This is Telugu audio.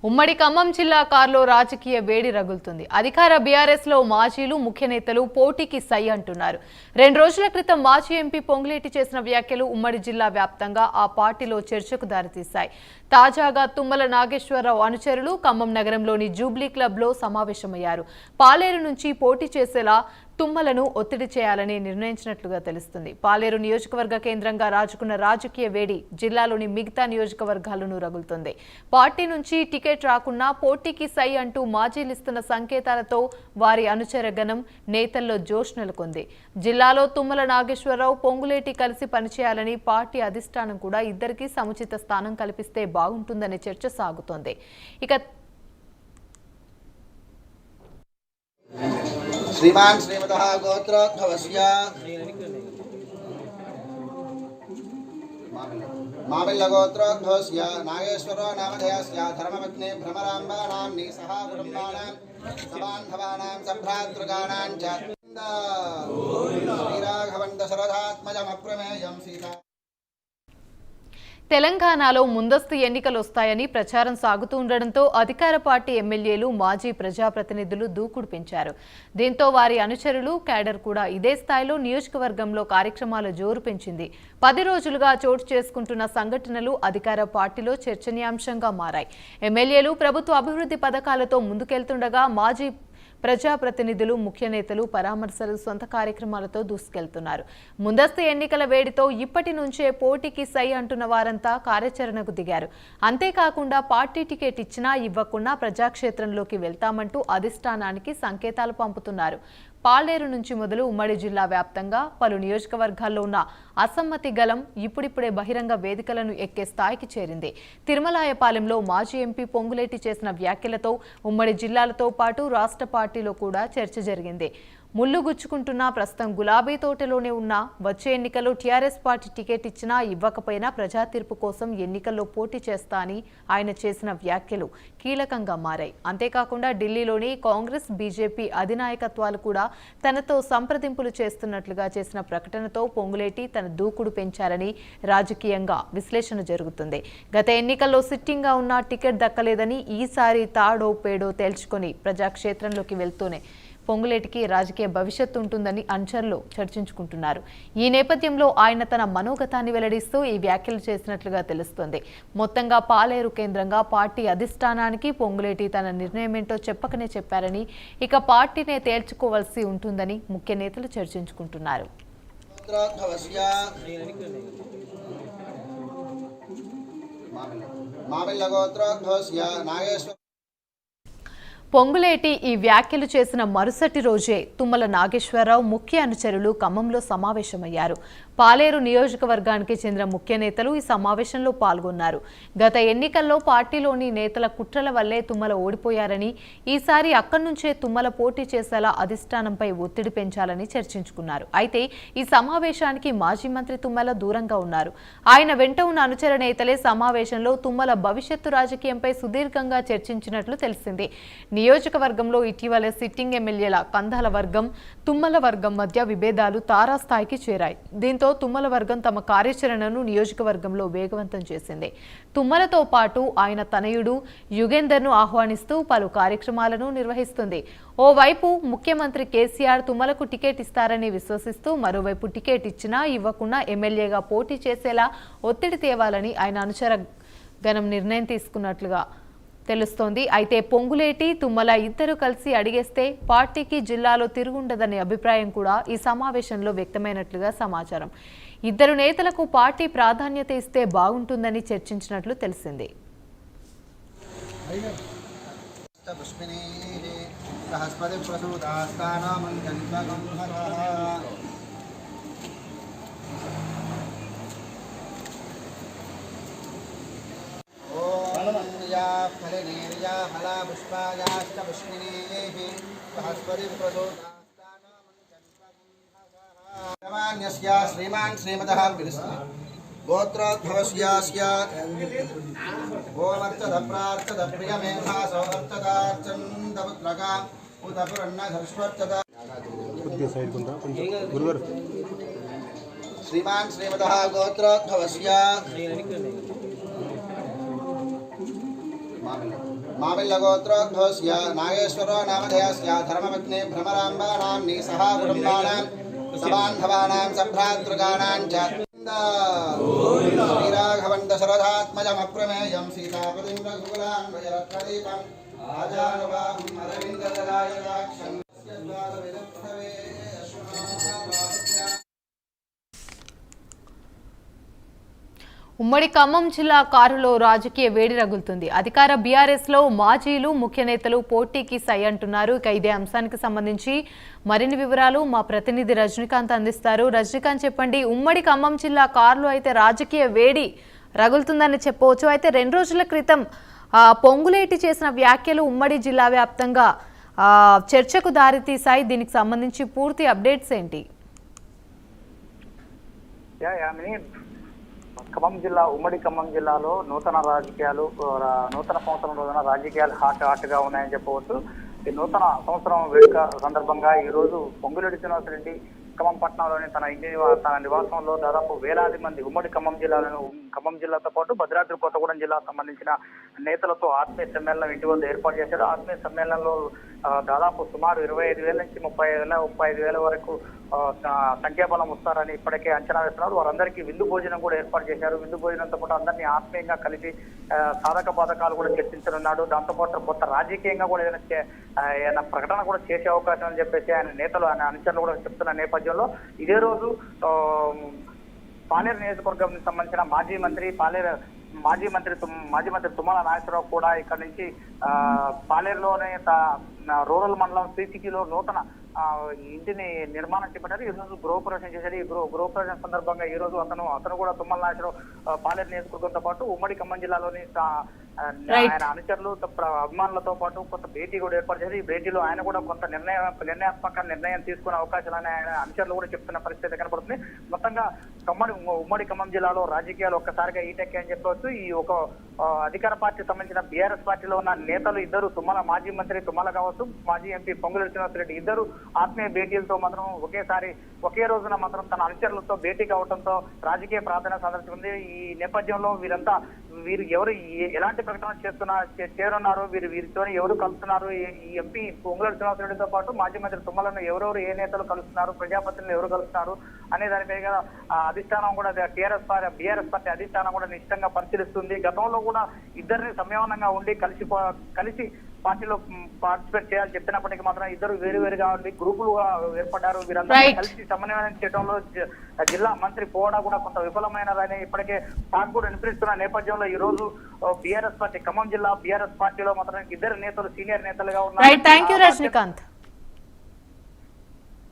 ఉమ్మడి ఖమ్మం జిల్లా కార్లో రాజకీయ వేడి రగులుతుంది. అధికార బీఆర్ఎస్ లో మాజీలు ముఖ్య నేతలు పోటీకి సై అంటున్నారు. 2 రోజుల క్రితం మాజీ ఎంపీ పొంగులేటి చేసిన వ్యాఖ్యలు ఉమ్మడి జిల్లా వ్యాప్తంగా ఆ పార్టీలో చర్చకు దారితీశాయి. తాజాగా తుమ్మల నాగేశ్వరరావు అనుచరులు ఖమ్మం నగరంలోని జూబ్లీ క్లబ్ లో సమావేశమయ్యారు. పాలేరు నుంచి పోటీ చేసేలా తుమ్మలను ఒత్తిడి చేయాలని నిర్ణయించినట్లుగా తెలుస్తుంది. పాలేరు నియోజకవర్గ కేంద్రంగా రాజుకున్న రాజకీయ వేడి జిల్లాలోని మిగతా నియోజకవర్గాలను రగులుతుంది. పార్టీ నుంచి టికెట్ రాకున్నా పోటీకి సై అంటూ మాజీలిస్తున్న సంకేతాలతో వారి అనుచరగణం నేతల్లో జోష్ నెలకొంది. జిల్లాలో తుమ్మల నాగేశ్వరరావు పొంగులేటి కలిసి పనిచేయాలని పార్టీ అధిష్టానం కూడా ఇద్దరికీ సముచిత స్థానం కల్పిస్తే బాగుంటుందనే చర్చ సాగుతోంది. ఇక श्रीमान श्रीमतः गोत्रोद्भवस्य मामिल्ल गोत्रोद्भवस्य नागेश्वरो नामधेयस्य धर्मपत्नी भ्रमराम्बा नाम्नी सह कुटुम्बानां सबान्धवानां सम्भ्रातृगाणां च श्रीराघवं दशरथात्मजमप्रमेयं सीता తెలంగాణలో ముందస్తు ఎన్నికలు వస్తాయని ప్రచారం సాగుతూ ఉండడంతో అధికార పార్టీ ఎమ్మెల్యేలు మాజీ ప్రజాప్రతినిధులు దూకుడు పెంచారు. దీంతో వారి అనుచరులు కేడర్ కూడా ఇదే స్థాయిలో నియోజకవర్గంలో కార్యక్రమాల జోరు పెంచింది. 10 రోజులుగా చోటు చేసుకుంటున్న సంఘటనలు అధికార పార్టీలో చర్చనీయాంశంగా మారాయి. ఎమ్మెల్యేలు ప్రభుత్వ అభివృద్ధి పథకాలతో ముందుకెళ్తుండగా మాజీ ప్రజాప్రతినిధులు ముఖ్య నేతలు పరామర్శలు సొంత కార్యక్రమాలతో దూసుకెళ్తున్నారు. ముందస్తు ఎన్నికల వేడితో ఇప్పటి నుంచే పోటీకి సై అంటున్న వారంతా కార్యాచరణకు దిగారు. అంతేకాకుండా పార్టీ టికెట్ ఇచ్చినా ఇవ్వకుండా ప్రజాక్షేత్రంలోకి వెళ్తామంటూ అధిష్టానానికి సంకేతాలు పంపుతున్నారు. పాలేరు నుంచి మొదలు ఉమ్మడి జిల్లా వ్యాప్తంగా పలు నియోజకవర్గాల్లో ఉన్న అసమ్మతి గలం ఇప్పుడిప్పుడే బహిరంగ వేదికలను ఎక్కే స్థాయికి చేరింది. తిరుమలాయపాలెంలో మాజీ ఎంపీ పొంగులేటి చేసిన వ్యాఖ్యలతో ఉమ్మడి జిల్లాలతో పాటు రాష్ట్ర పార్టీలో కూడా చర్చ జరిగింది. ముళ్ళు గుచ్చుకుంటున్న ప్రస్తుతం గులాబీ తోటలోనే ఉన్న వచ్చే ఎన్నికల్లో టీఆర్ఎస్ పార్టీ టికెట్ ఇచ్చినా ఇవ్వకపోయినా ప్రజా తీర్పు కోసం ఎన్నికల్లో పోటీ చేస్తా అని ఆయన చేసిన వ్యాఖ్యలు కీలకంగా మారాయి. అంతేకాకుండా ఢిల్లీలోని కాంగ్రెస్ బీజేపీ అధినాయకత్వాలు కూడా తనతో సంప్రదింపులు చేస్తున్నట్లుగా చేసిన ప్రకటనతో పొంగులేటి తన దూకుడు పెంచారని రాజకీయంగా విశ్లేషణ జరుగుతుంది. గత ఎన్నికల్లో సిట్టింగ్గా ఉన్న టికెట్ దక్కలేదని ఈసారి తాడో పేడో తేల్చుకొని ప్రజాక్షేత్రంలోకి వెళ్తూనే పొంగులేటికి రాజకీయ భవిష్యత్తు ఉంటుందని అనుచరులు చర్చించుకుంటున్నారు. ఈ నేపథ్యంలో ఆయన తన మనోగతాన్ని వెల్లడిస్తూ ఈ వ్యాఖ్యలు చేసినట్లుగా తెలుస్తోంది. మొత్తంగా పాలేరు కేంద్రంగా పార్టీ అధిష్టానానికి పొంగులేటి తన నిర్ణయమేంటో చెప్పకనే చెప్పారని, ఇక పార్టీనే తేల్చుకోవాల్సి ఉంటుందని ముఖ్య నేతలు చర్చించుకుంటున్నారు. పొంగులేటి ఈ వ్యాఖ్యలు చేసిన మరుసటి రోజే తుమ్మల నాగేశ్వరరావు ముఖ్య అనుచరులు ఖమ్మంలో సమావేశమయ్యారు. పాలేరు నియోజకవర్గానికి చెందిన ముఖ్య నేతలు ఈ సమావేశంలో పాల్గొన్నారు. గత ఎన్నికల్లో పార్టీలోని నేతల కుట్రల వల్లే తుమ్మల ఓడిపోయారని, ఈసారి అక్కడి నుంచే తుమ్మల పోటీ చేసేలా అధిష్టానంపై ఒత్తిడి పెంచాలని చర్చించుకున్నారు. అయితే ఈ సమావేశానికి మాజీ మంత్రి తుమ్మల దూరంగా ఉన్నారు. ఆయన వెంట ఉన్న అనుచర నేతలే సమావేశంలో తుమ్మల భవిష్యత్తు రాజకీయంపై సుదీర్ఘంగా చర్చించినట్లు తెలిసింది. నియోజకవర్గంలో ఇటీవల సిట్టింగ్ ఎమ్మెల్యేల కందాల వర్గం, తుమ్మల వర్గం మధ్య విభేదాలు తారాస్థాయికి చేరాయి. దీంతో తుమ్మల వర్గం తమ కార్యాచరణను నియోజకవర్గంలో వేగవంతం చేసింది. తుమ్మలతో పాటు ఆయన తనయుడు యుగేందర్ను ఆహ్వానిస్తూ పలు కార్యక్రమాలను నిర్వహిస్తుంది. ఓవైపు ముఖ్యమంత్రి కేసీఆర్ తుమ్మలకు టికెట్ ఇస్తారని విశ్వసిస్తూ, మరోవైపు టికెట్ ఇచ్చినా ఇవ్వకుండా ఎమ్మెల్యేగా పోటీ చేసేలా ఒత్తిడి తేవాలని ఆయన అనుచర గణం నిర్ణయం తీసుకున్నట్లుగా తెలుస్తోంది. అయితే పొంగులేటి తుమ్మల ఇద్దరు కలిసి అడిగేస్తే పార్టీకి జిల్లాలో తిరుగుండదనే అభిప్రాయం కూడా ఈ సమావేశంలో వ్యక్తమైనట్లుగా సమాచారం. ఇద్దరు నేతలకు పార్టీ ప్రాధాన్యత ఇస్తే బాగుంటుందని చర్చించినట్లు తెలిసింది. फलनेर्या फला पुष्पायाश्च पुष्पिणीः सहस्पति प्रसोदास्तानमन्यस्य श्रीमान श्रीमतः गोत्रोद्भवस्यास्य ओमर्चद प्रार्चद प्रियमेधासो अर्चदार्चन्दपुत्रका उतपुरन्न घर्ष्वर्चद श्रीमान श्रीमतः गोत्रोद्भवस्य मामिल्लगोत्रोद्भवस्य नागेश्वरो नामधेयस्य धर्मपत्नी भ्रमराम्बा नाम्नी सह कुटुम्बानां सबान्धवानां सम्भ्रातृगाणां च श्रीराघवं दशरथात्मजमप्रमेयं सीतापतिं रघुकुलान्वयरत्नदीपम् आजानुबाहुम् अरविन्ददलायताक्षं द्वारविदुःखवे अश्वनाथाभावत्या ఉమ్మడి ఖమ్మం జిల్లా కారులో రాజకీయ వేడి రగులుతుంది. అధికార బీఆర్ఎస్ లో మాజీలు ముఖ్య నేతలు పోటీకి సై అంటున్నారు. ఇక ఇదే అంశానికి సంబంధించి మరిన్ని వివరాలు మా ప్రతినిధి రజనీకాంత్ అందిస్తారు. రజనీకాంత్ చెప్పండి, ఉమ్మడి ఖమ్మం జిల్లా కారులో అయితే రాజకీయ వేడి రగులుతుందని చెప్పవచ్చు. అయితే 2 రోజుల క్రితం పొంగులేటి చేసిన వ్యాఖ్యలు ఉమ్మడి జిల్లా వ్యాప్తంగా చర్చకు దారితీశాయి. దీనికి సంబంధించి పూర్తి అప్డేట్స్ ఏంటి? ఖమ్మం జిల్లా ఉమ్మడి ఖమ్మం జిల్లాలో నూతన సంవత్సరం రోజున రాజకీయాలు హాట్ గా ఉన్నాయని చెప్పవచ్చు. ఈ నూతన సంవత్సరం వేడుక సందర్భంగా ఈ రోజు పొంగులేటి శ్రీనివాసరెడ్డి ఖమ్మం పట్టణంలోని తన నివాసంలో దాదాపు వేలాది మంది ఉమ్మడి ఖమ్మం జిల్లాతో పాటు భద్రాద్రి కొత్తగూడెం జిల్లాకు సంబంధించిన నేతలతో ఆత్మీయ సమ్మేళనం ఇంటి వద్ద ఏర్పాటు చేశారు. ఆత్మీయ సమ్మేళనంలో దాదాపు సుమారు 25,000 నుంచి 35,000 వరకు సంఖ్యాబలం వస్తారని ఇప్పటికే అంచనా వేస్తున్నారు. వారందరికీ విందు భోజనం కూడా ఏర్పాటు చేశారు. విందు భోజనంతో పాటు అందరినీ ఆత్మీయంగా కలిపి సాధక బాధకాలు కూడా చర్చించనున్నాడు. దాంతోపాటు కొత్త రాజకీయంగా కూడా ఏదైనా ప్రకటన కూడా చేసే అవకాశం అని చెప్పేసి ఆయన అనుచరులు కూడా చెప్తున్న నేపథ్యంలో ఇదే రోజు పాలేరు నియోజకవర్గం సంబంధించిన మాజీ మంత్రి తుమ్మల నాగేశ్వరరావు కూడా ఇక్కడ నుంచి పాలేరులోనే రూరల్ మండలం శ్రీసికిలో నూతన ఇంటిని నిర్మాణం చేపట్టారు. ఈ రోజు గృహప్రవేశం చేశారు. ఈ గృహప్రవేశం సందర్భంగా ఈ రోజు అతను కూడా తుమ్మల నాగేశ్వరరావు పాలేరు నియోజకవర్గంతో పాటు ఉమ్మడి ఖమ్మం జిల్లాలోని ఆయన అనుచరులు అభిమానులతో పాటు కొంత భేటీ కూడా ఏర్పాటు చేశారు. ఈ భేటీలో ఆయన కూడా కొంత నిర్ణయాత్మక నిర్ణయం తీసుకునే అవకాశాలని ఆయన అనుచరులు కూడా చెప్తున్న పరిస్థితి కనబడుతుంది. మొత్తంగా ఉమ్మడి ఖమ్మం జిల్లాలో రాజకీయాలు ఒక్కసారిగా ఈటెక్కి అని చెప్పవచ్చు. ఈ ఒక అధికార పార్టీ సంబంధించిన బీఆర్ఎస్ పార్టీలో ఉన్న నేతలు ఇద్దరు మాజీ మంత్రి తుమ్మల కావచ్చు, మాజీ ఎంపీ పొంగులేటి శ్రీనివాసరెడ్డి ఇద్దరు ఆత్మీయ భేటీలతో మాత్రం ఒకే రోజున మాత్రం తన అనుచరులతో భేటీ కావడంతో రాజకీయ ప్రాధాన్యత సందర్శించింది. ఈ నేపథ్యంలో వీరు ఎవరు ఎలాంటి ప్రకటన చేరున్నారు, వీరితో ఎవరు కలుస్తున్నారు, ఈ ఎంపీ పొంగులేటి శ్రీనివాసరెడ్డితో పాటు మాజీ మంత్రి తుమ్మలను ఎవరెవరు ఏ నేతలు కలుస్తున్నారు, ప్రజాపతిని ఎవరు కలుస్తున్నారు అనే దానిపై అధిష్టానం కూడా బీఆర్ఎస్ పార్టీ అధిష్టానం కూడా నిశ్చితంగా పరిశీలిస్తుంది. గతంలో కూడా ఇద్దరిని సంయమనంగా ఉండి కలిసి పార్టీలో పార్టిసిపేట్ చేయాలని చెప్పినప్పటికీ మాత్రం ఇద్దరు వేరువేరుగా ఉండి గ్రూపులుగా ఏర్పడ్డారు. వీరందరూ కలిసి సమన్వయం చేయడంలో జిల్లా మంత్రి పోవడా కూడా కొంత విఫలమైనదని ఇప్పటికే టాక్ కూడా వినిపిస్తున్న నేపథ్యంలో ఈ రోజు బీఆర్ఎస్ పార్టీ ఖమ్మం జిల్లా బీఆర్ఎస్ పార్టీలో మాత్రం ఇద్దరు నేతలు సీనియర్ నేతలుగా ఉన్నారు. Thank you Rajinikanth.